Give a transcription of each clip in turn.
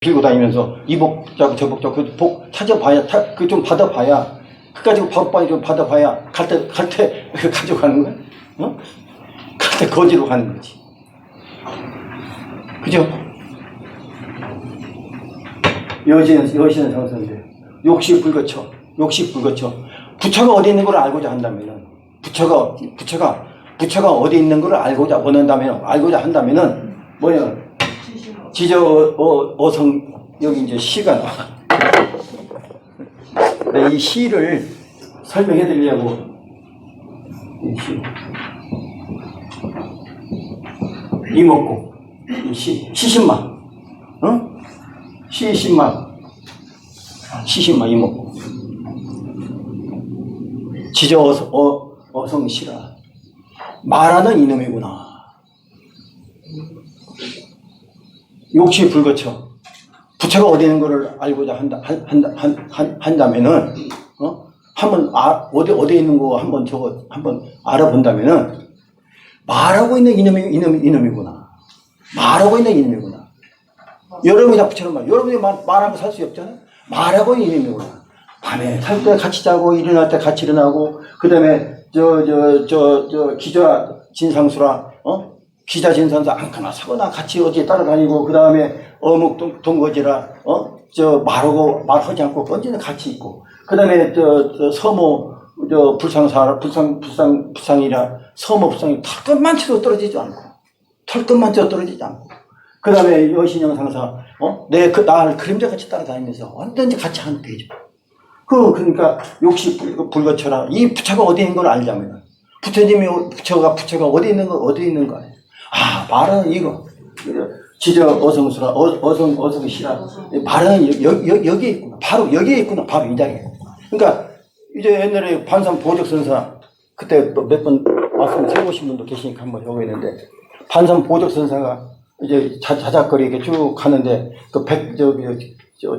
빌고 다니면서 이복 자고 저복 자고 그 복 찾아봐야 그 좀 받아봐야 그 가지고 바로바로 좀 받아봐야 갈 때 가지고 가는 거야. 어? 갈 때 거지로 가는 거지. 그죠? 여신은 상선인데 욕시 불거쳐 부처가 어디 있는 걸 알고자 한다면은 부처가 어디 있는 걸 알고자 한다면은 뭐냐? 지저 어성 여기 이제 시가 나와. 이 시를 설명해 드리려고 이 시. 이먹고 시신마 어? 시신마 이먹고 지저 어성 시라 말하는 이놈이구나. 욕시 불거쳐 부처가 어디 있는 것을 알고자 한다면은 한번 어디 있는 거 한번 알아본다면은 말하고 있는 이놈이구나. 말하고 있는 이놈이구나. 여러분이 다 부처는 말. 여러분이 말하고 살 수 없잖아요. 말하고 있는 이놈이구나. 밤에 살 때 같이 자고 일어날 때 같이 일어나고 그다음에 기자 진상수라 기자 진상수 안가나 사거나 같이 어디 따라다니고 그다음에 어묵 동거지라 말하지 않고 언제나 같이 있고 그다음에 서모 불상이라 서모 불상이 털끝만 쳐도 떨어지지 않고 그다음에 여신영 상사 나를 그림자같이 따라다니면서 언제든지 같이 하는 페이지. 그러니까 욕시 불거쳐라. 이 부처가 어디 있는 걸 알자면 부처가 어디 있는 거 아니에요. 말은 이거 지저 어성수라 어성시라 말은 여기에 있구나. 바로 여기에 있구나. 바로 이 자리에. 그러니까 이제 옛날에 반산 보적선사 그때 또 몇 번 말씀 해보신 분도 계시니까 한번 여기 있는데 반산 보적선사가 이제 자작거리 이렇게 쭉 가는데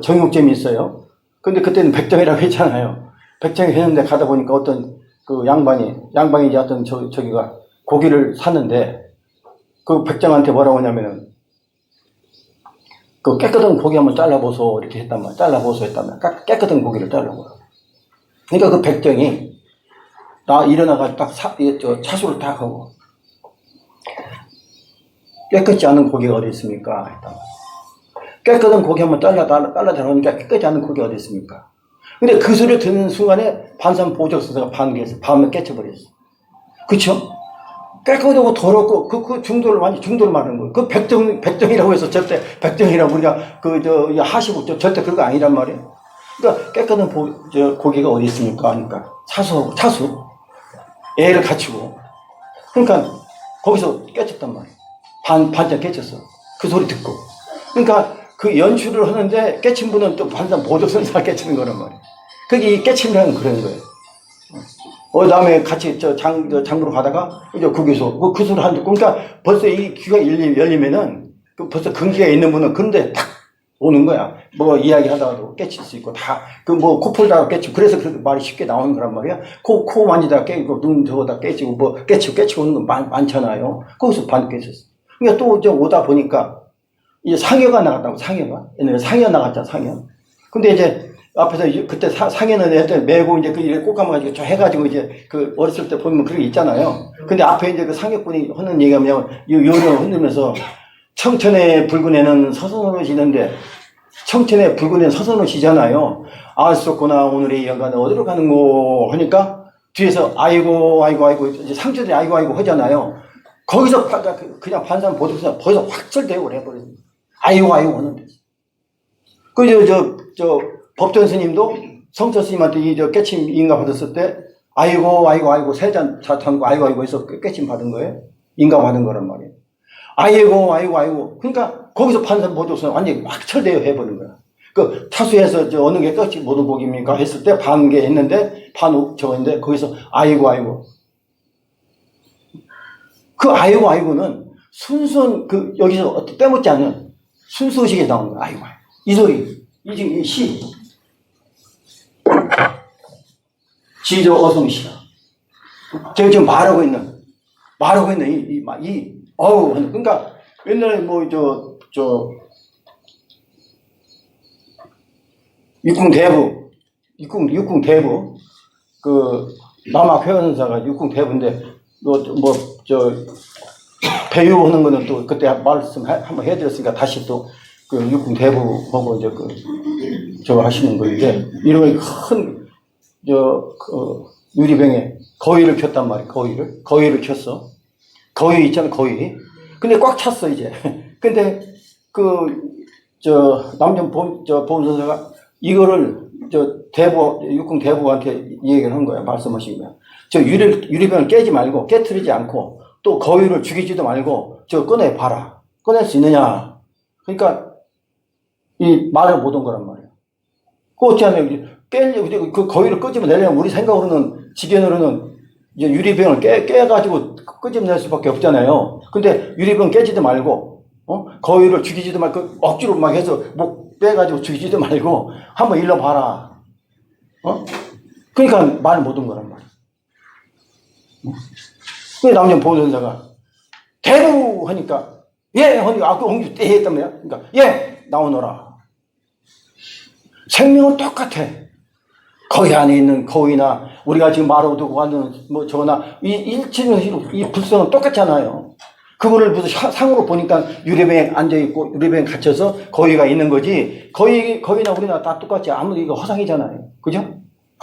정육점이 있어요. 근데 그때는 백정이라고 했잖아요. 백정이 했는데 가다 보니까 어떤 그 양반이 이제 어떤 저기가 고기를 샀는데 그 백정한테 뭐라고 하냐면은 그 깨끗한 고기 한번 잘라보소 이렇게 했단 말이야. 깨끗한 고기를 잘라보라. 그러니까 그 백정이 일어나가지고 딱 차수를 딱 하고 깨끗지 않은 고기가 어디 있습니까? 했단 말이야. 깨끗한 고기 한번 잘라보니까 깨끗지 않은 고기 어디 있습니까? 근데 그 소리를 듣는 순간에 반산 보적선사가 밤에 깨쳐버렸어. 그쵸? 깨끗하고 더럽고 그 중도를 말하는 거예요. 그 백정이라고 해서 절대 백정이라고 우리가 하시고 절대 그런 거 아니란 말이에요. 그러니까 깨끗한 고기가 어디 있습니까? 하니까 차수 애를 갖추고 그러니까 거기서 깨쳤단 말이에요. 반짝 깨쳤어. 그 소리 듣고. 그러니까 그 연출을 하는데 깨친 분은 또 반산 보조선사가 깨치는 거란 말이에요. 그게 이 깨침이라는 그런 거예요. 다음에 같이 장부로 가다가 이제 거기서 그 소리 하는데 그러니까 벌써 이 귀가 열리면은 벌써 근기가 있는 분은 근데 탁 오는 거야. 뭐 이야기하다가도 깨칠 수 있고 다 코 풀다가 깨치고 그래서 그 말이 쉽게 나오는 거란 말이야. 코 만지다가 깨지고 눈 저거다 깨지고 뭐 깨치고 오는 건 많잖아요. 거기서 반 깨쳤어. 그러니까 또 이제 오다 보니까 이제 상여가 나갔다고. 옛날에 상여 나갔잖아. 상여. 근데 이제 앞에서 그때 상여는 애들 메고 이제 이렇게 꽃감아가지고 저 해가지고 이제 어렸을 때 보면 그런 게 있잖아요. 근데 앞에 이제 그 상여꾼이 하는 얘기가 뭐냐면 요령을 흔들면서 청천의 붉은 애는 서선으로 지는데 청천의 붉은 애는 서선으로 지잖아요. 알았었구나 오늘의 영가는 어디로 가는고 하니까 뒤에서 아이고 이제 상처들이 아이고 하잖아요. 거기서 그냥 반산 보도서 거기서 확철대고 해버려요. 아이고 하는데. 법전 스님도 성철 스님한테 깨침 인가 받았을 때 아이고 세잔 자탄고 아이고 해서 깨침 받은 거예요. 인가 받은 거란 말이에요. 아이고 그러니까 거기서 판산 보조선 완전히 확철대어 해버린 거야. 그 타수에서 어느 게 끝이 모든 복입니까 했을 때 반개 했는데 저건데 거기서 아이고 그 아이고는 순수한 여기서 빼먹지 않는 순수의식에 나오는 거야. 아이고 이 소리 이 시 지저 어성시라. 제가 지금 말하고 있는 그러니까 옛날에 육궁 대부, 그, 남학 회원사가 육궁 대부인데, 배우하는 거는 또 그때 말씀 한번 해드렸으니까 다시 또 그 육궁 대부하고 이제 저거 하시는 건데, 이런 유리병에 거위를 켰단 말이에요, 거위를 켰어. 거위 있잖아, 거위. 근데 꽉 찼어, 이제. 근데 남편 보험선사가 이거를 육궁 대부한테 얘기를 한 거야, 말씀하신 거야. 유리병을 깨지 말고, 깨트리지 않고, 또 거위를 죽이지도 말고, 꺼내봐라. 꺼낼 수 있느냐. 그러니까, 이 말을 못 한 거란 말이야. 어찌하면, 그 거위를 끄집어내려면 우리 생각으로는, 지견으로는, 이제 유리병을 깨가지고 끄집어낼 수밖에 없잖아요. 근데 유리병 깨지도 말고, 거위를 죽이지도 말고, 억지로 막 해서 목 빼가지고 죽이지도 말고, 한번 일러봐라. 그러니까 말을 못 한 거란 말이야. 그 남편 보험선사가 대부 하니까 예 하니까 그 홍주 때 했단 말이야. 그러니까 예 나오너라. 생명은 똑같아. 거기 안에 있는 거위나 우리가 지금 말하고 하는 저거나 이 불성은 똑같잖아요. 그거를 무슨 상으로 보니까 유리병에 앉아 있고 유리병에 갇혀서 거위가 있는 거지. 거위나 우리나 다 똑같지. 아무도 이거 허상이잖아요. 그죠?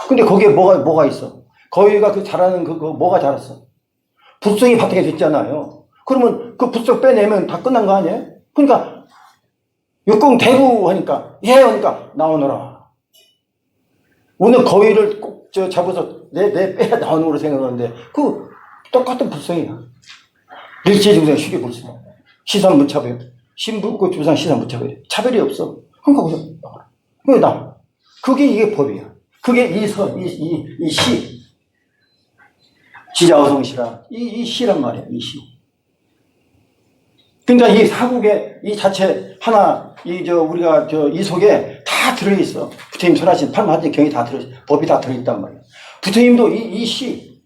근데 거기에 뭐가 있어? 거위가 자라는 그거 뭐가 자랐어? 불성이 바탕에 됐잖아요. 그러면 그 불성 빼내면 다 끝난 거 아니에요? 그러니까 육궁 대부 하니까 예 하니까 나오너라. 오늘 거위를 꼭 잡아서 내 빼야 나오는 걸로 생각하는데 그 똑같은 불성이야. 일체증상虚계 불성. 시산무차별. 신불고 주상 시산무차별. 차별이 없어. 그러니까 그냥 나와라. 그게 이게 법이야. 그게 이 시. 지자어성시라. 이 시란 말이야, 이 시. 그러니까 이 사국의 이 자체 하나, 우리가 이 속에 다 들어있어. 부처님 설하신 팔마하신 경이 다 들어있어. 법이 다 들어있단 말이야. 부처님도 이 시.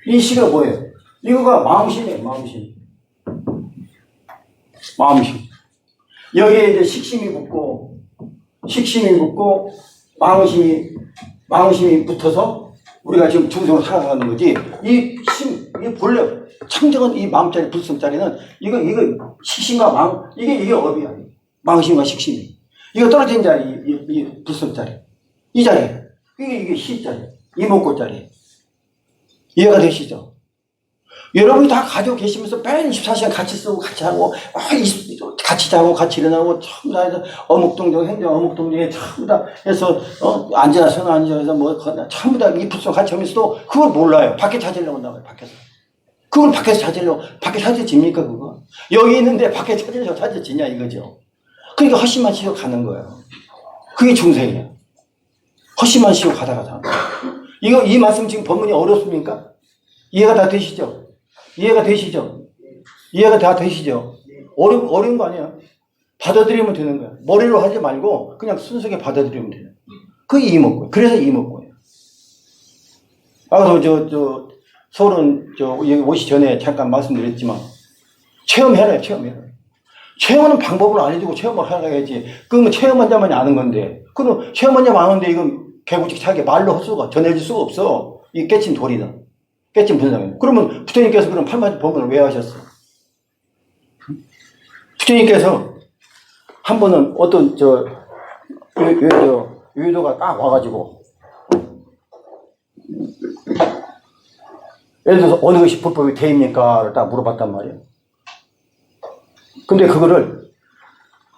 이 시가 뭐예요? 이거가 마음심이에요, 마음심. 마음심. 여기에 이제 식심이 붙고, 마음심이 붙어서 우리가 지금 중생으로 살아가는 거지. 이 본래 청정한 이 마음짜리 불성짜리는 이거 식심과 마음 이게 업이야. 마음심과 식심이. 이거 떨어진 자리 이 불성짜리. 이 자리. 이게 시자리. 이목고짜리. 이해가 되시죠? 여러분이 다 가지고 계시면서 매일 24시간 같이 쓰고 같이 하고 같이 자고 같이 일어나고 전부 다 해서 어묵동정 행정 어묵동정에 전부 다 해서 앉아나 서나 앉아서 전부 다 이 불성 같이 하면서도 그걸 몰라요. 밖에 찾으려고 나와요. 밖에서. 그걸 밖에서 찾으려고 밖에 찾아집니까 그거? 여기 있는데 밖에 찾으려고 찾아지냐 이거죠. 그러니까 헛심만 쉬고 가는 거예요. 그게 중생이에요. 헛심만 쉬고 가다가 이 말씀 지금 법문이 어렵습니까? 이해가 다 되시죠? 이해가 다 되시죠? 어려운 거 아니야. 받아들이면 되는 거야. 머리로 하지 말고 그냥 순수하게 받아들이면 돼요. 그게 이목고예요. 그래서 이목고예요. 아까도 서울은 여기 오시 전에 잠깐 말씀드렸지만 체험해라. 체험하는 방법을 안 해주고 체험을 해야지. 그러면 체험한 자만이 아는 건데 그럼 체험한 자만 아는데 이건 개구직하게 말로 할 수가 전해질 수가 없어. 이 깨친 돌이다. 깨친 분상이다. 그러면 부처님께서 그럼 팔마지 법문을 왜 하셨어? 부처님께서 한 번은 어떤 유도가 딱 와가지고 예를 들어서 어느 것이 불법이 되입니까를 딱 물어봤단 말이에요. 근데 그거를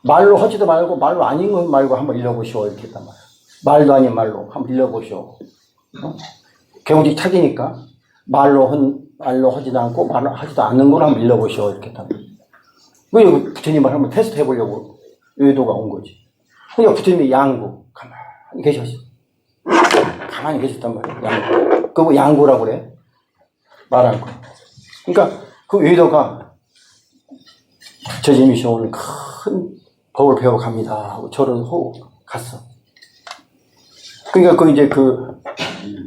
말로 하지도 말고 말로 아닌 것 말고 한번 읽어보시오 이렇게 했단 말이에요. 말도 아닌 말로 한번 읽어보시오. 개구직 착이니까 말로 하지도 않고 말로 하지도 않는 걸 한번 읽어보시오 이렇게 했단 말이에요. 그 부처님을 한번 테스트 해보려고 의도가 온 거지. 그러니까 부처님이 양구 가만히 계셨어. 가만히 계셨단 말이에요. 양구. 그거 양구라고 그래. 말할 거. 그러니까 그 의도가 부처님이 오늘 큰 법을 배워갑니다 하고 절을 하고 갔어. 그러니까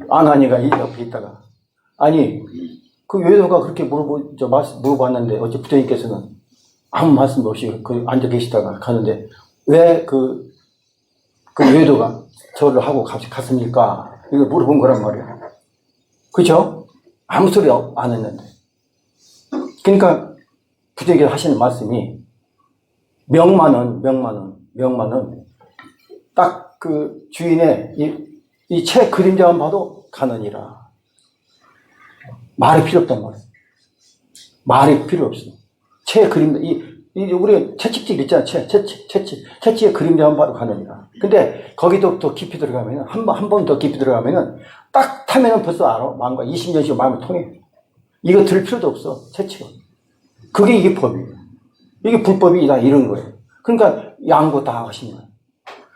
안한이가 이 옆에 있다가 아니 그 의도가 그렇게 물어봤는데 어째 부처님께서는 아무 말씀 없이 앉아 계시다가 가는데 왜 그 외도가 절을 하고 갔습니까? 이거 물어본 거란 말이에요. 그죠? 아무 소리 안 했는데. 그러니까 부처님께서 하시는 말씀이 명만은 딱 그 주인의 이 책 그림자만 봐도 가느니라. 말이 필요 없단 말이에요. 말이 필요 없어. 책 그림자, 우리 채찍질 있잖아. 채찍의 그림자만 봐도 가느니라. 근데 거기도 더 깊이 들어가면은, 한 번 더 깊이 들어가면은, 딱 타면은 벌써 알아. 마음과 20년씩 마음을 통해. 이거 들 필요도 없어. 채찍은. 그게 이게 법이에요. 이게 불법이 다 이런 거예요. 그러니까 양보 다 하시는 거예요.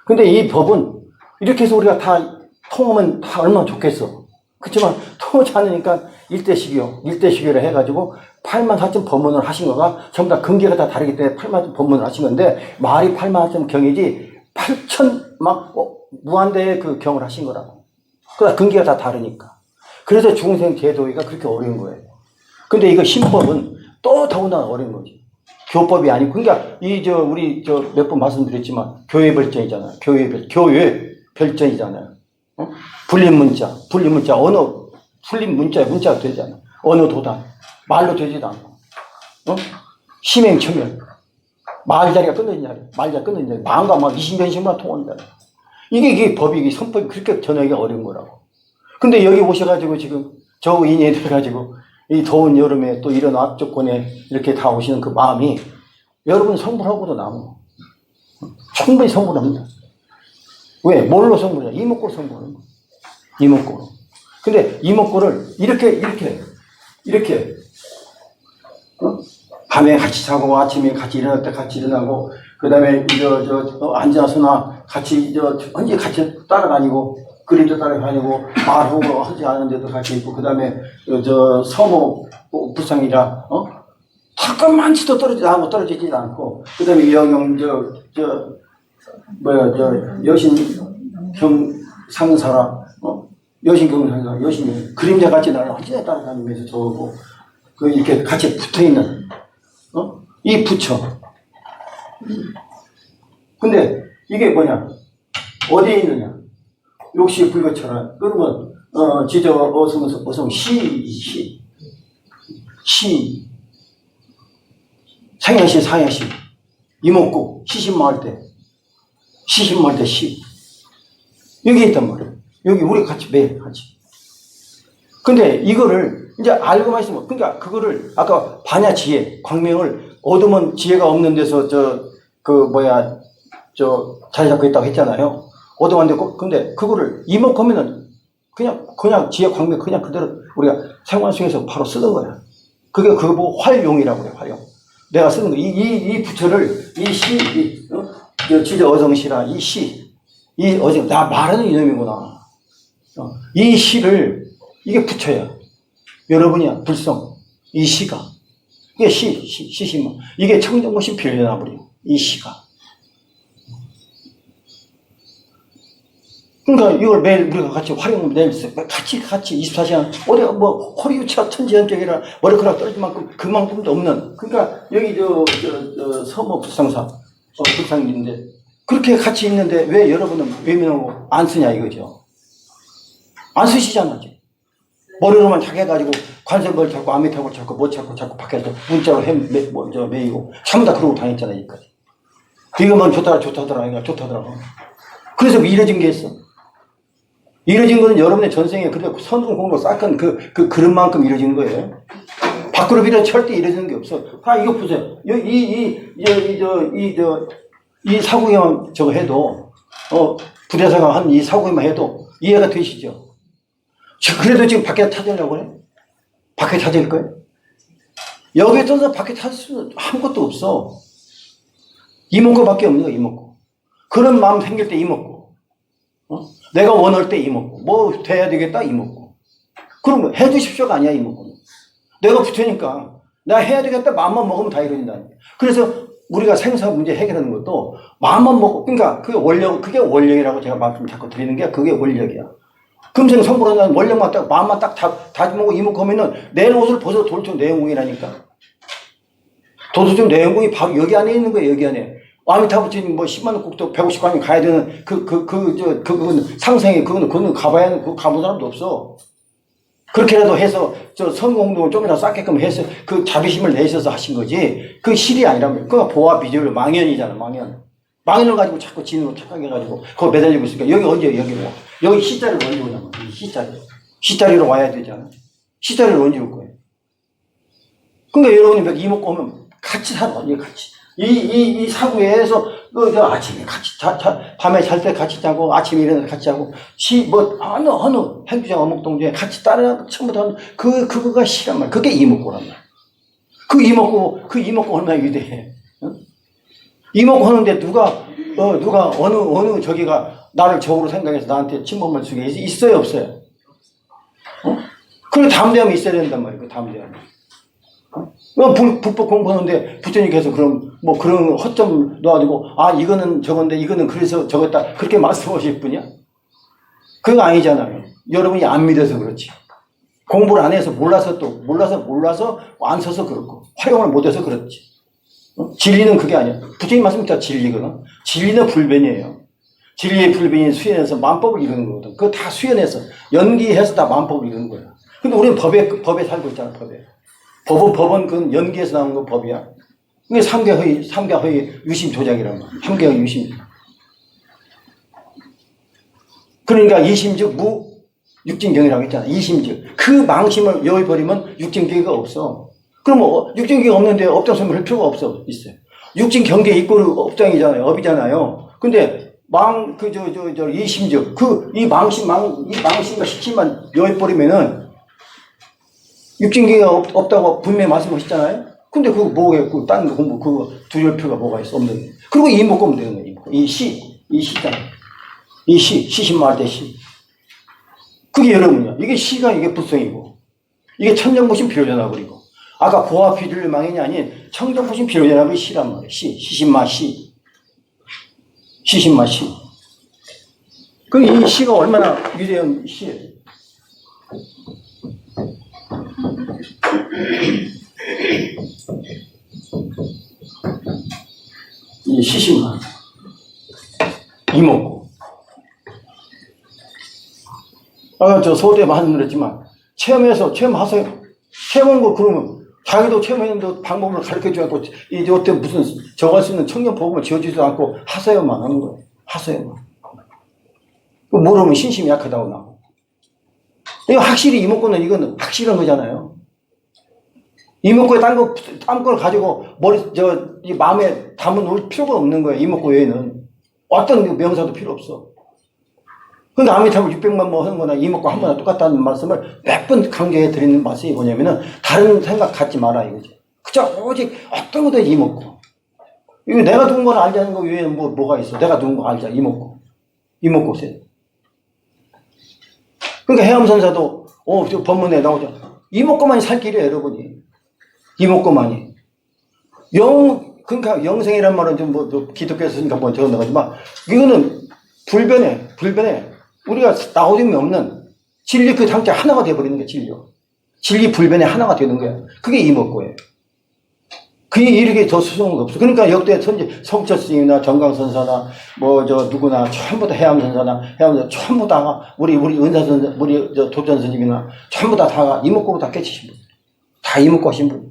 근데 이 법은 이렇게 해서 우리가 다 통하면 다 얼마나 좋겠어. 그렇지만 통하지 않으니까 일대식이로 해가지고 84점 법문을 하신 거가 전부 다 근계가 다 다르기 때문에 84점 법문을 하신 건데 말이 84점 경이지 8천 무한대의 그 경을 하신 거라고. 그러니까 근계가 다 다르니까. 그래서 중생 제도가 그렇게 어려운 거예요. 근데 이거 신법은 또 더군다나 어려운 거지. 교법이 아니고, 그러니까, 우리, 몇 번 말씀드렸지만, 교회 별정이잖아요. 교회 별정이잖아요. 어? 불린 문자, 언어, 불린 문자가 되잖아요. 언어 도단, 말로 되지도 않고, 심행처멸, 말자리가 끊어진 자리, 마음과 막 20년씩만 통하는 자리. 이게 법이, 선법이 그렇게 전하기가 어려운 거라고. 근데 여기 오셔가지고 지금, 저 인연이 돼가지고, 이 더운 여름에 또 이런 악조건에 이렇게 다 오시는 그 마음이 여러분 성불하고도 남아. 충분히 성불합니다. 왜? 뭘로 성불이야? 이목구로 성불하는 거야. 이목구로. 근데 이목구를 이렇게 밤에 같이 자고 아침에 같이 일어날 때 같이 일어나고 그 다음에 앉아서나 같이 언제 같이 따라다니고 그림도 따라다니고 말하고 하지 않은데도 같이 있고 그 다음에 서모 불상이라 잠깐만치도 떨어지지 않고 그 다음에 여신 경상사라 여신 경상사라 여신이 그림자같이 나를 언제나 따라다니면서 저고 그 이렇게 같이 붙어있는 이 부처. 근데 이게 뭐냐? 어디에 있느냐? 욕시 불거처럼 그러면 지저 어성 시 상야시 상야시 이목구 시신마을 때 시 여기 있단 말이에요. 여기 우리 같이 같이. 근데 이거를 이제 알고만 있으면 그러니까 그거를 아까 반야지혜 광명을 얻으면 지혜가 없는 데서 자리 잡고 있다고 했잖아요. 얻어만 되고 근데 그거를 이목하면은 그냥 지혜 광명 그냥 그대로 우리가 생활 속에서 바로 쓰는 거야. 그게 그거 보고 활용이라고 그래. 활용. 내가 쓰는 거 이 부처를 지저 어성시라 이 어정 나 말하는 이놈이구나. 이 시를 이게 부처야. 여러분이야 불성 이 시가 이게 시시만 이게 청정고시 빌려나버려 이 시가. 그러니까 이걸 매일 우리가 같이 활용을 내일 같이 24시간 어디가 허리 위치가 천지연적이라 머리카락 떨어질 만큼 그만큼도 없는 그러니까 여기 서모 불상사 불상인데 그렇게 같이 있는데 왜 여러분은 외면하고 안 쓰냐 이거죠. 안 쓰시잖아 지금. 머리로만 자꾸 해가지고 관세벌 찾고 아미타불 찾고 못 찾고 자꾸 밖에서 문자로 매이고 전부 다 그러고 다녔잖아 여기까지. 이거만 좋다더라. 그래서 이뤄진 게 있어. 이뤄진 거는 여러분의 전생에 그렇게 선중 공로 쌓은 그 그릇만큼 이뤄진 거예요. 밖으로 빌어 절대 이뤄지는 게 없어. 다 이거 보세요. 이 사고기만 저거 해도, 부대사가 한 이 사고기만 해도 이해가 되시죠? 그래도 지금 밖에 찾으려고 그래? 밖에 찾을 거예요? 여기에 떠서 밖에 찾을 수는 아무것도 없어. 이목구밖에 없는 거야, 이목구. 그런 마음 생길 때 이목구. 내가 원할 때 이목구. 뭐 돼야 되겠다, 이목구. 그럼 해주십시오가 아니야, 이목구는. 내가 붙으니까 내가 해야 되겠다 마음만 먹으면 다 이루어진다. 그래서 우리가 생사 문제 해결하는 것도 마음만 먹고 그러니까 그게 원력이라고 제가 말씀 자꾸 드리는 게 그게 원력이야. 금생 성불하는 원력만 딱 마음만 딱 다짐하고 이목하면은 내 옷을 벗어 도수증 내용공이라니까. 도수증 내용공이 바로 여기 안에 있는 거예요. 여기 안에 아미타불 부처님 뭐 10만 국도 150관이 가야 되는 그건 상생이, 그거는 가봐야 하는, 가본 사람도 없어. 그렇게라도 해서 저 선거운동을 좀이라도 쌓게끔 해서 그 자비심을 내셔서 하신 거지. 그 실이 아니라면. 그거 보아 비주얼 망연이잖아, 망연. 망연을 가지고 자꾸 지는 거 착각해가지고 그거 매달리고 있으니까 여기 언제, 여기 뭐. 여기 시자리를 언제 오냐면, 이 시자리. 시자리로 와야 되잖아. 시자리를 언제 올 거예요? 그러니까 여러분이 이목구 오면 같이 살아, 이게 같이. 이 사구에서, 아침에 같이, 밤에 잘 때 같이 자고, 아침에 일어나서 같이 자고, 어느 행주장 어묵동지에 같이 따라, 처음부터 하는, 그거가 시란 말이야. 그게 이목구란 말이야. 그 이목구 얼마나 위대해. 어? 이목구 하는데 누가, 어느 저기가 나를 적으로 생각해서 나한테 침범을 주게 있어요, 없어요? 어? 그리고 담대함이 있어야 된단 말이야, 그 담대함이. 불법 공부하는데 부처님께서 그런 허점 넣어가지고, 이거는 저건데, 이거는 그래서 저거다. 그렇게 말씀하실 분이야? 그거 아니잖아요. 여러분이 안 믿어서 그렇지. 공부를 안 해서 몰라서 안 써서 그렇고, 활용을 못 해서 그렇지. 진리는 그게 아니야. 부처님 말씀이 다 진리거든. 진리는 불변이에요. 진리의 불변이 수연해서 만법을 이루는 거거든. 그거 다 수연해서, 연기해서 다 만법을 이루는 거야. 근데 우리는 법에 살고 있잖아, 법에. 법은 그 연기에서 나오는 거 법이야. 이게 삼계허위 유심 조작이란 말이야. 삼계허위 유심. 그러니까 이심즉 육진경이라고 했잖아. 이심즉. 그 망심을 여기 버리면 육진경이가 없어. 그럼 육진경이 없는데 업장 소멸할 필요가 있어요. 육진경계 있고 업장이잖아요. 업이잖아요. 근데 이심즉. 이 망심과 식심만 여기 버리면은 육진기가 없다고 분명히 말씀하셨잖아요? 근데 그거 뭐겠고, 딴 공부, 그거 두려울 필요가 뭐가 있어? 없는 거예요. 그리고 이목구 하면 되는 거예요. 이 시잖아. 시신말 대 시. 그게 여러분이야. 이게 불성이고, 이게 천정부신 비로전화버리고, 아까 고아 비를 망인이 아닌 청정부신 비로전화버리 시란 말이에요. 시신마 시. 시신마 시. 그럼 이 시가 얼마나 위대한 시예요? 이 시신만 이목구. 저 소대 많이 그랬지만 체험하세요. 체험한 거 그러면 자기도 체험했는데 방법을 가르쳐 주지 않고 어때 무슨 저갈 수 있는 청년 복음을 지어주지도 않고 하세요만 하는 거예요. 하세요만. 모르면 신심이 약하다고 나오고. 이거 확실히 이목구는 이건 확실한 거잖아요. 이목구에 딴 걸 가지고 이 마음에 담아놓을 필요가 없는 거예요. 이목구 외에는. 어떤 명사도 필요 없어. 근데 아미타불 600만 뭐 하는 거나 이목구 한 번에 똑같다는 말씀을 몇 번 강조해 드리는 말씀이 뭐냐면은 다른 생각 갖지 마라 이거지. 그저 오직 어떤 것도 이목구. 이거 내가 누군 걸 알자는 거 외에는 뭐가 있어. 내가 누군 거 알자. 이목구. 이목구 세. 그러니까 해암선사도 저 법문에 나오죠. 이목구만이 살 길이에요, 여러분이. 이목구만이. 그러니까 영생이란 말은 좀 기독교에서 쓰니까 저런 거지만, 이거는 불변해. 우리가 나오림이 없는 진리 그 상태 하나가 되어버리는 거야, 진리요. 진리 불변에 하나가 되는 거야. 그게 이목구예요. 그게 이렇게 더 수송은 없어. 그러니까 역대 선지, 성철스님이나 정강선사나, 누구나, 전부 다 해암선사나, 전부 다가, 우리 은사선사, 우리 도전스님이나, 전부 다가 이목구로 다 깨치신 분. 다 이목구 하신 분.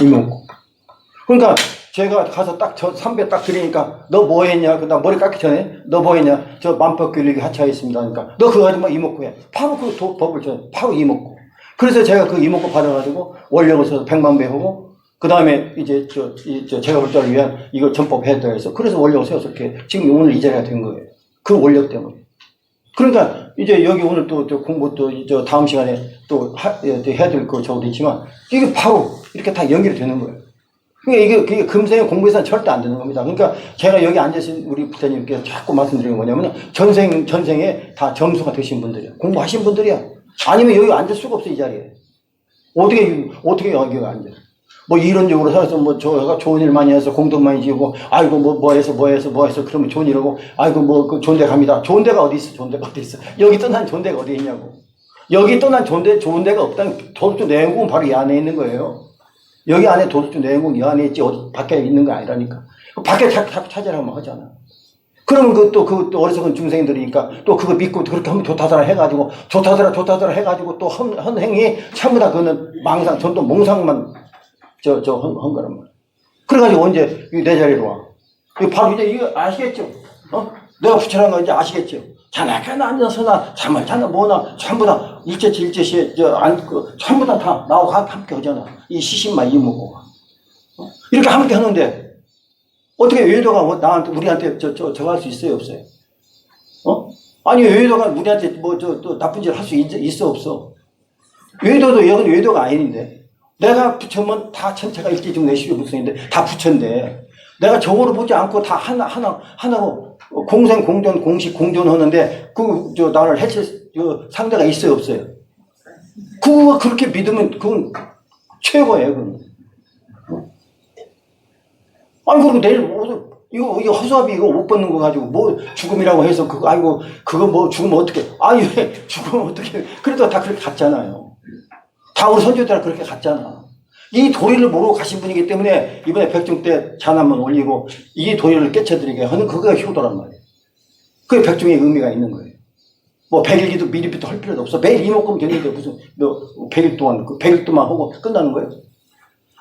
이목구. 그러니까 제가 가서 저 삼배 딱 드리니까, 너 뭐 했냐? 나 머리 깎기 전에, 너 뭐 했냐? 저 만법교육이 하차했습니다. 그러니까, 너 그거 하지 마, 이목구 해. 바로 그 법을 바로 이목구. 그래서 제가 그 이목구 받아가지고 원력을 써서 100만 배 하고, 그 다음에 이제 제가 볼 때를 위한 이거 전법 해야 해서, 그래서 원력을 세워서 이렇게 지금 오늘 이 자리가 된 거예요. 그 원력 때문에. 그러니까 이제 여기 오늘 또 공부 다음 시간에 또 해야 될 거 적어도 있지만, 이게 바로 이렇게 다 연결이 되는 거예요. 그러니까 이게 금생의 공부에서는 절대 안 되는 겁니다. 그러니까 제가 여기 앉으신 우리 부처님께서 자꾸 말씀드리는 건 뭐냐면, 전생에 다 점수가 되신 분들이야. 공부하신 분들이야. 아니면 여기 앉을 수가 없어, 이 자리에. 어떻게 여기 앉아. 이론적으로 살아서 저가 좋은 일 많이 해서 공덕 많이 지우고, 아이고, 뭐 해서, 그러면 좋은 일하고, 아이고, 좋은 데 갑니다. 좋은 데가 어디 있어, 좋은 데가 어디 있어. 여기 떠난 좋은 데가 어디 있냐고. 여기 떠난 좋은 데가 없다는 도덕적 내용은 바로 이 안에 있는 거예요. 여기 안에 도덕주 내용은 이 안에 있지, 어디 밖에 있는 거 아니라니까. 밖에 자꾸 찾으라고 하잖아. 그러면 또 어리석은 중생들이니까 또 그거 믿고 그렇게 하면 좋다더라 해가지고, 좋다더라 해가지고 또 한 행위, 전부 다 그거는 망상, 전도 몽상만 한 거란 말이야. 그래가지고 언제 내 자리로 와. 바로 이제 이거 아시겠죠? 내가 부처라는 거 이제 아시겠죠? 자나, 깨나, 앉아서나, 잠을 자나, 뭐나, 전부 다, 일제시에, 전부 다 나하고 함께 하잖아. 이 시신만 이먹고. 이렇게 함께 하는데, 어떻게 외도가 우리한테 저거 할 수 있어요, 없어요? 아니, 외도가 우리한테 또 나쁜 짓 할 수 있어, 없어? 외도도, 여긴 외도가 아닌데, 내가 부처면 다 천체가 일제중 내시비 무성인데, 다 부처인데, 내가 저거로 보지 않고 다 하나로, 공생, 공존, 공식, 공존하는데, 나를 해칠, 상대가 있어요, 없어요? 그거 그렇게 믿으면, 그건 최고예요, 그건. 아니, 그리고 내일, 이거 허수아비 이거 못 받는 거 가지고, 죽음이라고 해서, 그거 죽으면 어떡해. 아니, 왜, 죽으면 어떡해. 그래도 다 그렇게 갔잖아요. 다 우리 선조들 그렇게 갔잖아. 이 도리를 모르고 가신 분이기 때문에, 이번에 백중 때 잔 한번 올리고, 이 도리를 깨쳐드리게 하는 그거가 효도란 말이에요. 그게 백중의 의미가 있는 거예요. 100일기도 미리부터 할 필요도 없어. 매일 이목구면 되는데, 무슨, 100일 동안, 100일 동안 하고 끝나는 거예요?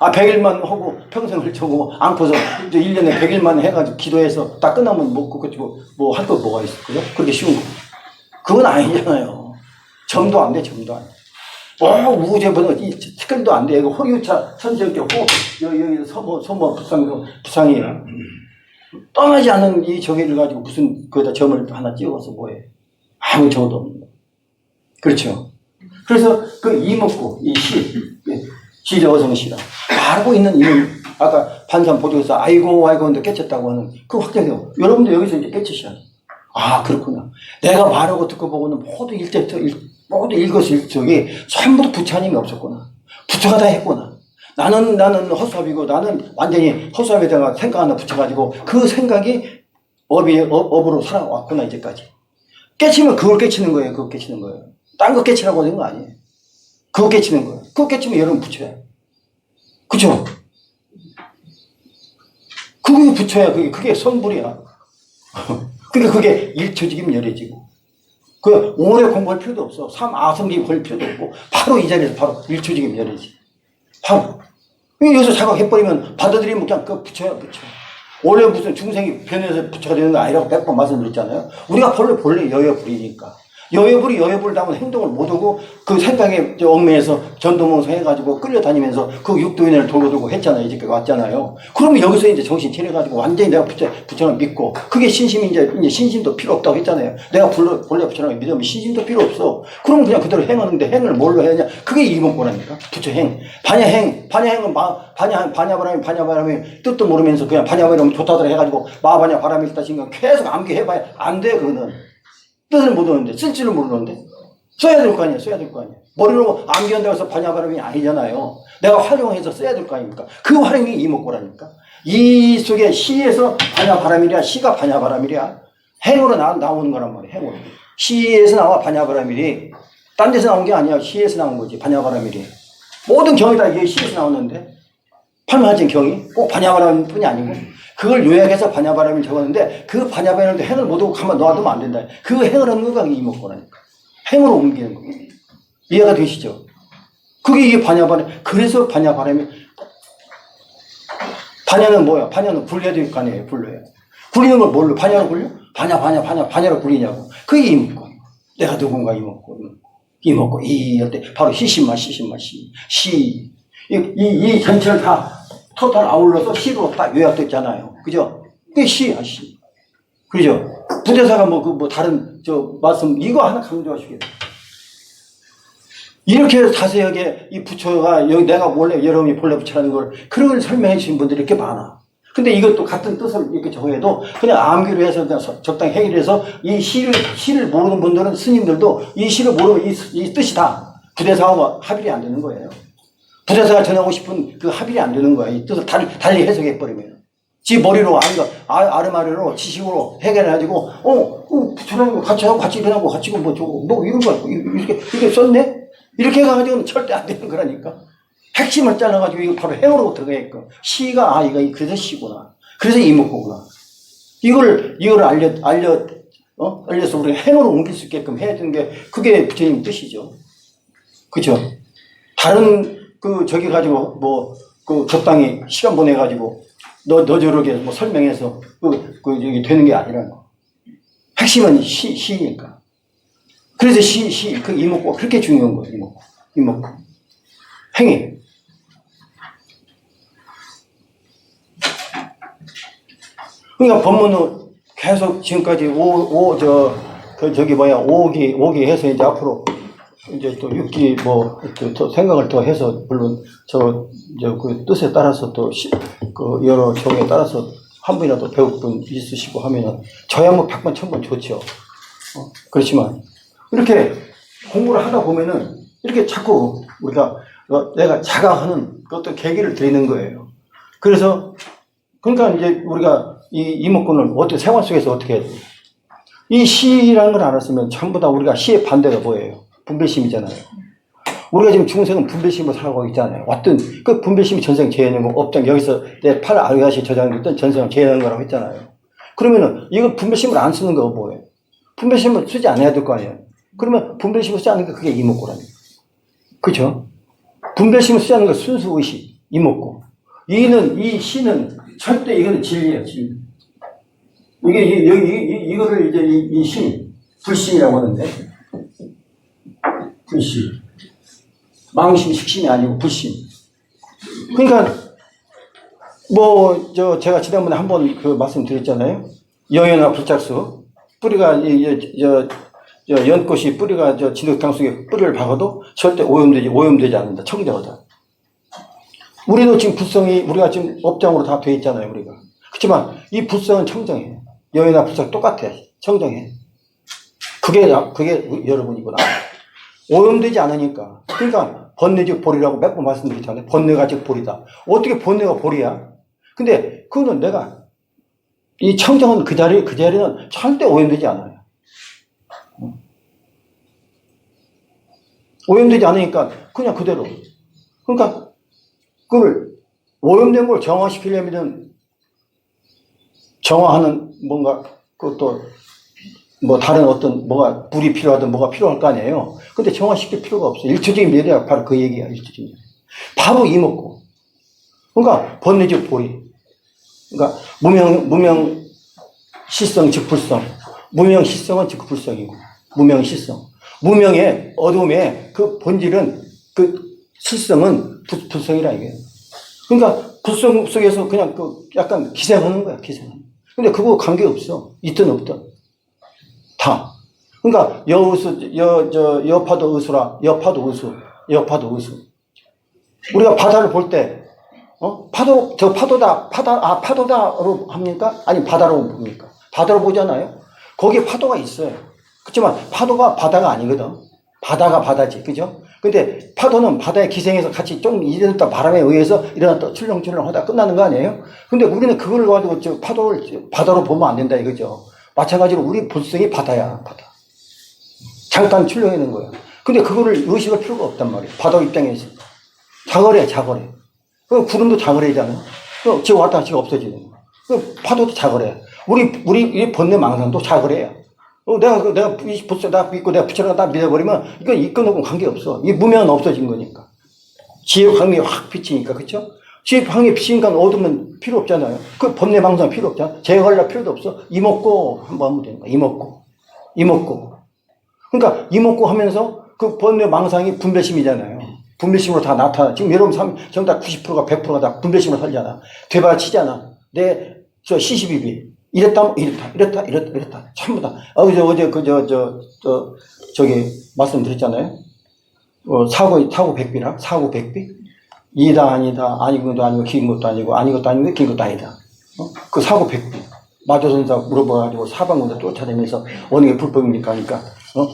100일만 하고 평생을 저고 않고서 이제 1년에 100일만 해가지고 기도해서 다 끝나면 그거 할 거 뭐가 있을까요? 그렇게 쉬운 거. 그건 아니잖아요. 점도 안 돼, 점도 안 돼. 우주보다 이 특별도 안 돼. 이거 호유차, 천지역계 여기 서모 부상이에요. 떠나지 않은 이 정의를 가지고 무슨 거기다 점을 하나 찍어서 뭐해. 아무 정도 없는 거. 그렇죠. 그래서 그 이목구, 이 시저어성시라. 알고 있는 이는 아까 반산 보조에서 아이고 근데 깨쳤다고 하는 그 확정이요. 여러분도 여기서 이제 깨치셔야 돼. 아, 그렇구나. 내가 말하고 듣고 보고는 모두 일거수일투족이 전부 다 부처님이 없었구나. 부처가 다 했구나. 나는 허수아비고 나는 완전히 허수아비에다가 생각 하나 붙여가지고 그 생각이 업으로 살아왔구나, 이제까지. 깨치면 그걸 깨치는 거예요. 그거 깨치는 거예요. 딴 거 깨치라고 하는 거 아니에요. 그거 깨치는 거예요. 그거 깨치면 여러분 부처야. 그죠? 그게 부처야. 그게 성불이야. 그게 일초직이면 열애지고. 오래 공부할 필요도 없어. 삼아성기 걸 필요도 없고, 바로 이 자리에서 바로 일초직이면 열애지. 바로. 여기서 자각해버리면 받아들이면 그냥 그 부처야, 부처. 원래 무슨 중생이 변해서 부처가 되는 거 아니라고 100번 말씀드렸잖아요. 우리가 본래 여여불이니까. 여여불을 담은 행동을 못하고 그 생각에 얽매여서 전도몽상 해가지고 끌려다니면서 그 육도인을 돌고 했잖아요. 이제까지 왔잖아요. 그러면 여기서 이제 정신 차려가지고 완전히 내가 부처를 믿고 그게 신심이 이제 신심도 필요 없다고 했잖아요. 내가 본래 부처를 믿으면 신심도 필요 없어. 그러면 그냥 그대로 행하는데 행을 뭘로 해야 되냐? 그게 이목구라니까. 부처행. 반야행은 반야바람이 뜻도 모르면서 그냥 반야바람이 좋다더라 해가지고 마반야 바람이 있다 생각 계속 암기해봐야 안 돼, 그거는. 뜻을 모르는데, 쓸 줄을 모르는데, 써야 될 거 아니에요, 머리로 암기한다고 해서 반야바람이 아니잖아요. 내가 활용해서 써야 될 거 아닙니까? 그 활용이 이목구라니까. 이 속에 시에서 반야바람이랴, 시가 반야바람이랴, 행으로 나오는 거란 말이에요, 행으로. 시에서 나와 반야바람이리, 딴 데서 나온 게 아니야, 시에서 나온 거지, 반야바람이리. 모든 경이 다 이게 시에서 나오는데, 판화진 경이 꼭 반야바람 뿐이 아니고, 그걸 요약해서 반야바람을 적었는데 그 반야바람을 행을 못하고 가만 놔두면 안 된다. 그 행을 하는 거가 이목구라니까. 행으로 옮기는 거. 이해가 되시죠? 그게 이게 반야바람. 그래서 반야바람이 반야는 뭐야? 반야는 굴려야 될 거 아니에요. 굴려요. 굴리는 걸 뭘로? 반야로 굴려? 반야로 굴리냐고. 그게 이목구. 내가 누군가 이목구. 이럴 때 바로 시. 이 전체를 다 토탈 아울러서 시로 딱 요약됐잖아요. 그죠? 그게 시야, 시. 그죠? 부대사가 다른, 말씀, 이거 하나 강조하시겠어요. 이렇게 자세하게 이 부처가, 여기 내가 원래 여러분이 본래 부처라는 걸, 그런 걸 설명해 주신 분들이 이렇게 많아. 근데 이것도 같은 뜻을 이렇게 적어도 그냥 암기로 해서 그냥 적당히 해결해서 이 시를 모르는 분들은 스님들도 이 시를 모르면 이 뜻이 다 부대사하고 합일이 안 되는 거예요. 부대사가 전하고 싶은 그 합일이 안 되는 거야. 이 뜻을 달리 해석해버리면. 지 머리로, 아르마리로, 지식으로 해결해가지고, 부처랑 같이 하고, 같이 일어나고, 이런 거, 이렇게 썼네? 이렇게 해가지고는 절대 안 되는 거라니까. 핵심을 잘라가지고 이거 바로 행으로 들어가게끔. 시가, 아, 이거 그래서 시구나. 그래서 이목구구나. 이걸 알려서 우리가 행으로 옮길 수 있게끔 해야 되는 게, 그게 부처님 뜻이죠. 그죠? 다른, 저기 가지고, 적당히 시간 보내가지고, 너 저렇게 설명해서, 여기 되는 게 아니라, 핵심은 시니까. 그래서 그 이목구가 그렇게 중요한 거예요, 이목구. 행위. 그러니까 법문은 계속 지금까지 오기 해서 이제 앞으로 이제 또 6기 또 생각을 더 해서, 물론 그 뜻에 따라서 또 여러 종에 따라서 한 분이라도 배울 분 있으시고 하면은 저야 100번 1000번 좋죠. 그렇지만 이렇게 공부를 하다 보면은 이렇게 자꾸 우리가 내가 자각하는 어떤 계기를 드리는 거예요. 그러니까 이제 우리가 이 이목구를 어떻게 생활 속에서 어떻게 해야 돼요? 이 시라는 걸 알았으면 전부 다 우리가 시의 반대가 뭐예요? 분별심이잖아요. 우리가 지금 중생은 분별심으로 살아가고 있잖아요. 왔든 그 분별심이 전생 재현인 거 없던, 여기서 내 팔 아유아시 저장됐던 전생을 재현한 거라고 했잖아요. 그러면은 이거 분별심을 안 쓰는 거 뭐예요? 분별심을 쓰지 않아야 될 거 아니에요. 그러면 분별심을 쓰지 않는 게 그게 이목구라니까. 그죠? 분별심을 쓰지 않는 게 순수 의식, 이목구. 이 시는 절대 이거는 진리예요, 진리. 이거를 이제 이 신, 불신이라고 하는데, 불신. 망심, 식심이 아니고 불신. 그러니까, 제가 지난번에 한번 말씀드렸잖아요. 영연화 불작수. 뿌리가, 연꽃이 뿌리가 진흙탕 속에 뿌리를 박아도 절대 오염되지 않는다. 청정하다. 우리도 지금 우리가 지금 업장으로 다 돼 있잖아요, 우리가. 그렇지만 이 불성은 청정해. 여인과 불성 똑같아. 청정해. 그게 여러분이구나. 오염되지 않으니까. 그러니까 번뇌즉 보리라고 몇 번 말씀드렸잖아요. 번뇌가 즉 보리다. 어떻게 번뇌가 보리야? 근데 그거는 내가 이 청정은 그 자리는 절대 오염되지 않아요. 오염되지 않으니까 그냥 그대로. 그러니까 그걸 오염된 걸 정화시키려면 정화하는 뭔가 그것도 다른 어떤 불이 필요하든 뭐가 필요할 거 아니에요. 근데 정화시킬 필요가 없어. 일초적인 매력이 바로 그 얘기야. 일초적인 매력. 바로 이목구. 그러니까 번뇌즉 보리. 그러니까 무명 시성 즉 불성. 무명 시성은 즉 불성이고, 무명 시성. 무명의 어둠의 그 본질은, 그 실성은 불성이라 이게. 그러니까 불성 속에서 그냥 약간 기생하는 거야, 기생. 근데 그거 관계없어. 있든 없든. 다. 그러니까 여파도 의수라. 여파도 의수. 우리가 바다를 볼 때, 파도다로 합니까? 아니, 바다로 봅니까? 바다로 보잖아요? 거기에 파도가 있어요. 그렇지만 파도가 바다가 아니거든. 바다가 바다지. 그죠? 근데 파도는 바다에 기생해서 같이 좀 일어났다 바람에 의해서 일어났다 출렁출렁 하다 끝나는 거 아니에요? 근데 우리는 그걸 가지고 파도를 바다로 보면 안 된다 이거죠. 마찬가지로 우리 불성이 바다야, 바다. 잠깐 출렁이는 거야. 근데 그거를 의식할 필요가 없단 말이에요. 바다 입장에서. 자거래. 그 구름도 자거래잖아요. 지금 왔다가 지금 없어지는 거야. 그 파도도 자거래. 우리 번뇌 망상도 자거래야. 내가 이 불성 다 믿고 내가 부처를 다 믿어버리면 이건 이건하고 관계없어. 이 무명은 없어진 거니까. 지혜 광명이 확 비치니까, 그쵸? 지혜 광명이 비치니까 어두면 필요 없잖아요. 그 번뇌 망상 필요 없잖아. 제거할 필요도 없어. 이목구 한번 하면 되는 거야. 이목구. 그러니까 이목구 하면서 그 번뇌 망상이 분별심이잖아요. 분별심으로 다 나타나. 지금 여러분 전부 다 90%가 100%가 다 분별심으로 살잖아. 되받치잖아. 시시비비. 이랬다. 전부 다. 어제 저기 말씀드렸잖아요. 사고 백비라. 사고 백비. 이다 아니다. 아닌 것도 아니고 긴 것도 아니고 아닌 것도 아니고 긴 것도 아니다. 그 사고 백비. 마조선사 물어봐가지고 사방군데 쫓아다니면서 어느 게 불법입니까? 하니까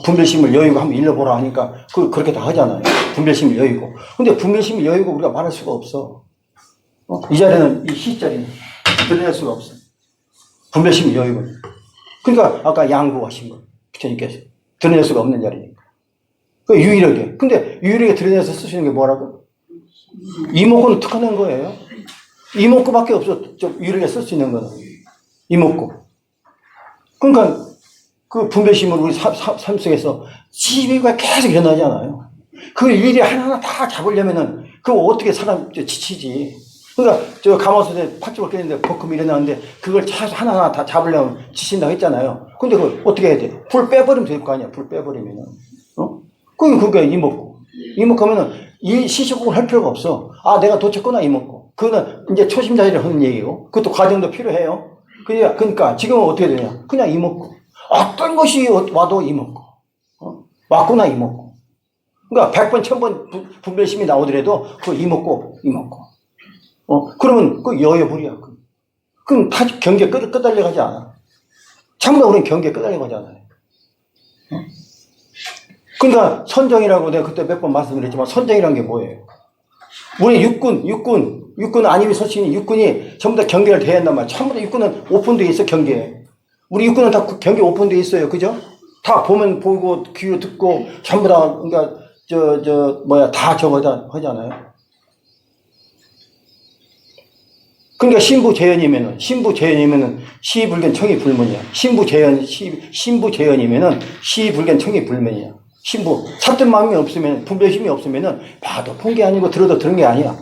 분별심을 여의고 한번 일러보라 하니까 그렇게 다 하잖아요. 분별심을 여의고. 근데 분별심을 여의고 우리가 말할 수가 없어. 이 자리는, 이 시자리는 드러낼 수가 없어. 분별심을 여의고. 그러니까 아까 양보하신 거. 부처님께서. 드러낼 수가 없는 자리니까. 유일하게. 근데 유일하게 드러내서 쓰시는 게 뭐라고? 이목구는 특화된 거예요. 이목구밖에 없어. 좀 유리하게 쓸 수 있는 거는. 이목구. 그러니까 그 분별심을 우리 삶 속에서 시비가 계속 일어나잖아요. 그 일이 하나하나 다 잡으려면은 그거 어떻게 사람 지치지. 그러니까 저 가마솥에 팥죽을 끓이는데 볶음이 일어나는데 그걸 하나하나 다 잡으려면 지친다고 했잖아요. 근데 그걸 어떻게 해야 돼? 불 빼버리면 될 거 아니야. 불 빼버리면은. 그게 이목구. 이목구하면은 이 시식국을 할 필요가 없어. 아, 내가 도쳤구나, 이목구. 그거는 이제 초심자들이 하는 얘기고, 그것도 과정도 필요해요. 그러니까 지금은 어떻게 되냐? 그냥 이목구. 어떤 것이 와도 이목구. 왔구나, 이목구. 그러니까 100번, 1000번 분별심이 나오더라도 그 이목구. 그러면 그 여여불이야. 그럼 다 경계에 끄달려 가지 않아. 참으로 우리는 경계에 끄달려 가지 않아요. 그러니까 선정이라고 내가 그때 몇 번 말씀드렸지만 선정이라는 게 뭐예요? 우리 육군 안임이 소신이 육군이 전부 다 경계를 대야 한단 말이야. 전부 다 육군은 오픈되어 있어, 경계에. 우리 육군은 다 경계 오픈되어 있어요. 그죠? 다 보면 보고, 귀로 듣고, 전부 다, 그러니까, 다 저거 하잖아요. 그러니까 신부재연이면은 시불견 청이불문이야. 신부재연이면은 시불견 청이불문이야. 신부 찾던 마음이 없으면 분별심이 없으면은 봐도 본 게 아니고 들어도 들은 게 아니야.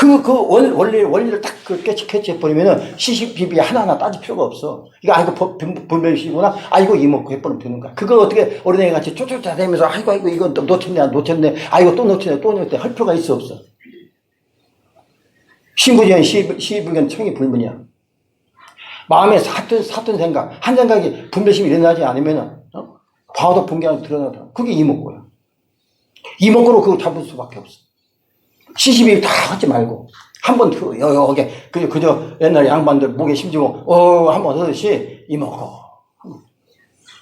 원리를 딱 캐치해 버리면은 시시비비 하나하나 따질 필요가 없어. 이거 아이고 분별심이구나. 아이고 이목구 해버리면 되는 거야. 그거 어떻게 어린애 같이 쫓아다니면서 아이고 이거 놓쳤네. 아이고 또 놓쳤네 할 필요가 있어 없어. 신부재연 시불견 청이불문이야. 마음에 샀던 생각, 한 생각이 분별심이 일어나지 않으면은 봐도 본 게 아니라 드러나더라. 그게 이목구야. 이목구로 그거 잡을 수밖에 없어. 시시비 다 하지 말고 한 번 여기 그저 옛날 양반들 목에 심지고 한번 하듯이 이목구.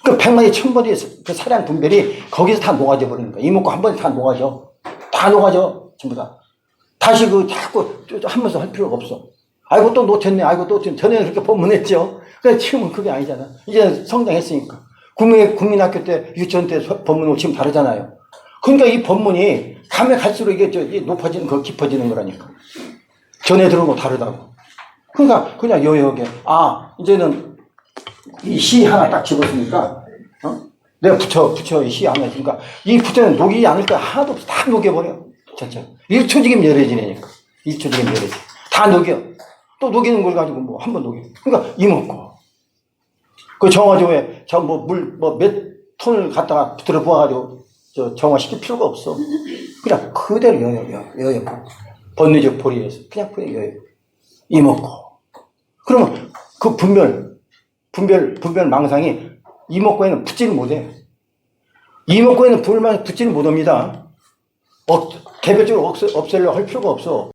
그 100마디 1000마디 그 사량 분별이 거기서 다 녹아져 버리는 거야. 이목구 한 번에 다 녹아져. 전부 다. 다시 자꾸 하면서 할 필요가 없어. 아이고 또 놓쳤네. 아이고 또 전에는 그렇게 법문했죠. 근데 지금은 그게 아니잖아. 이제 성장했으니까. 국민학교 때, 유치원 때 법문하고 지금 다르잖아요. 그러니까 이 법문이 가면 갈수록 이게 높아지는 거, 깊어지는 거라니까. 전에 들은 거 다르다고. 그러니까 그냥 여여하게, 이제는 이 시 하나 딱 집었으니까, 내가 붙여 이 시 하나 있으니까, 이 붙여는 녹이지 않을 거 하나도 없어. 다 녹여버려. 전체. 1초지기면 열해지니까. 1초지기면 열해지. 다 녹여. 또 녹이는 걸 가지고 뭐 한 번 녹여. 그러니까 이먹고. 그 정화조에 몇 톤을 갖다가 들어부어가지고 정화시킬 필요가 없어. 그냥 그대로 여여. 번뇌적 보리에서 그냥 여여. 이먹고. 그러면 그 분별 망상이 이먹고에는 붙지를 못해. 이먹고에는 붙지를 못합니다. 개별적으로 없애려고 할 필요가 없어.